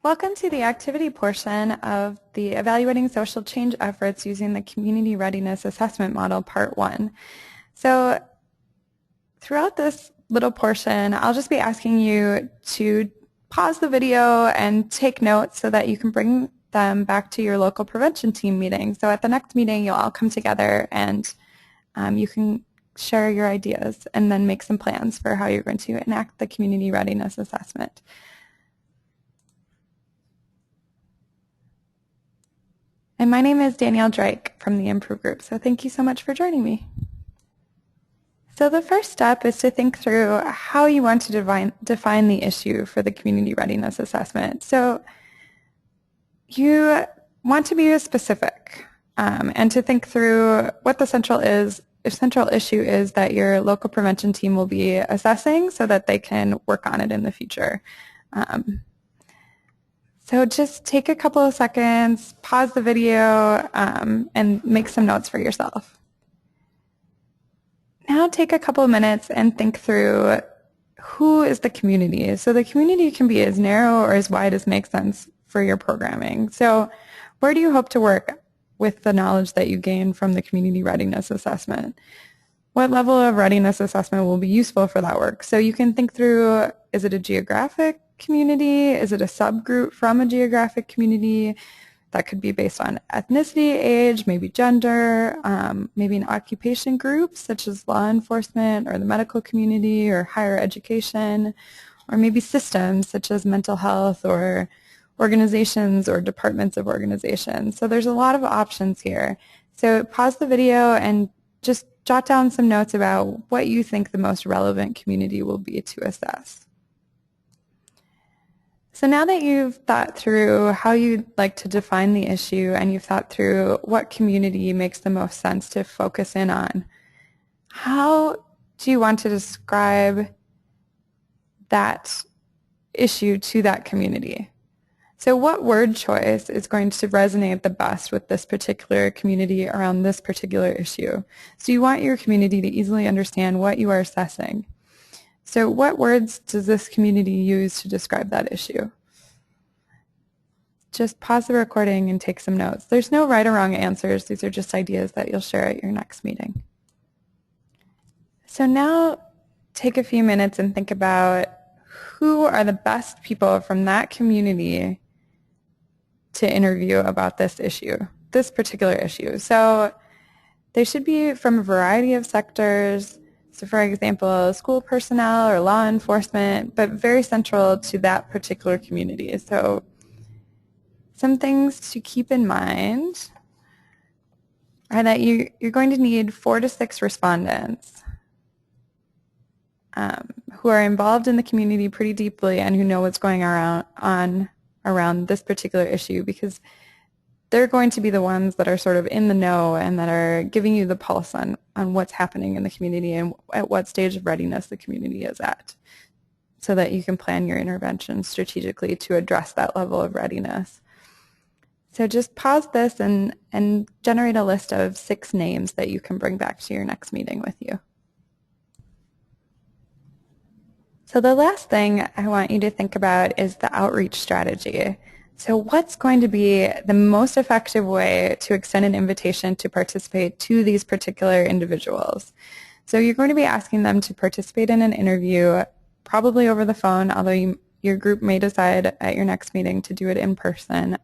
Welcome to the activity portion of the Evaluating Social Change Efforts Using the Community Readiness Assessment Model, Part 1. So throughout this little portion, I'll just be asking you to pause the video and take notes so that you can bring them back to your local prevention team meeting. So at the next meeting, you'll all come together and you can share your ideas and then make some plans for how you're going to enact the Community Readiness Assessment. And my name is Danielle Drake from the Improve Group, so thank you so much for joining me. So the first step is to think through how you want to define the issue for the Community Readiness Assessment. So you want to be specific and to think through what the central issue is that your local prevention team will be assessing so that they can work on it in the future. So just take a couple of seconds, pause the video, and make some notes for yourself. Now take a couple of minutes and think through who is the community. So the community can be as narrow or as wide as makes sense for your programming. So where do you hope to work with the knowledge that you gain from the Community Readiness Assessment? What level of readiness assessment will be useful for that work? So you can think through, is it a geographic community? Is it a subgroup from a geographic community? That could be based on ethnicity, age, maybe gender, maybe an occupation group such as law enforcement or the medical community or higher education, or maybe systems such as mental health or organizations or departments of organizations. So there's a lot of options here. So pause the video and just jot down some notes about what you think the most relevant community will be to assess. So now that you've thought through how you'd like to define the issue and you've thought through what community makes the most sense to focus in on, how do you want to describe that issue to that community? So what word choice is going to resonate the best with this particular community around this particular issue? So you want your community to easily understand what you are assessing. So what words does this community use to describe that issue? Just pause the recording and take some notes. There's no right or wrong answers. These are just ideas that you'll share at your next meeting. So now take a few minutes and think about who are the best people from that community to interview about this issue, this particular issue. So they should be from a variety of sectors. So for example, school personnel or law enforcement, but very central to that particular community. So some things to keep in mind are that you're going to need 4 to 6 respondents who are involved in the community pretty deeply and who know what's going on around this particular issue, because they're going to be the ones that are sort of in the know and that are giving you the pulse on what's happening in the community and at what stage of readiness the community is at, so that you can plan your intervention strategically to address that level of readiness. So just pause this and generate a list of 6 names that you can bring back to your next meeting with you. So the last thing I want you to think about is the outreach strategy. So what's going to be the most effective way to extend an invitation to participate to these particular individuals? So you're going to be asking them to participate in an interview, probably over the phone, although your group may decide at your next meeting to do it in person.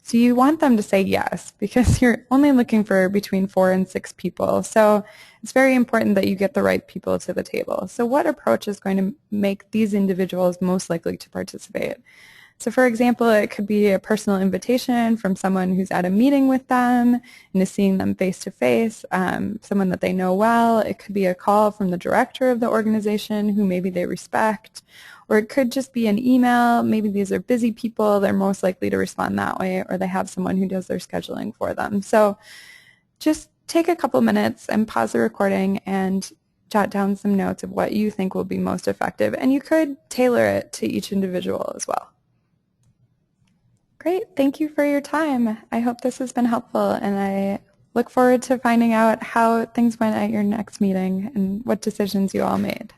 So you want them to say yes, because you're only looking for between 4 and 6 people. So it's very important that you get the right people to the table. So what approach is going to make these individuals most likely to participate? So for example, it could be a personal invitation from someone who's at a meeting with them and is seeing them face to face, someone that they know well. It could be a call from the director of the organization who maybe they respect, or it could just be an email. Maybe these are busy people. They're most likely to respond that way, or they have someone who does their scheduling for them. So just take a couple minutes and pause the recording and jot down some notes of what you think will be most effective. And you could tailor it to each individual as well. Great. Thank you for your time. I hope this has been helpful, and I look forward to finding out how things went at your next meeting and what decisions you all made.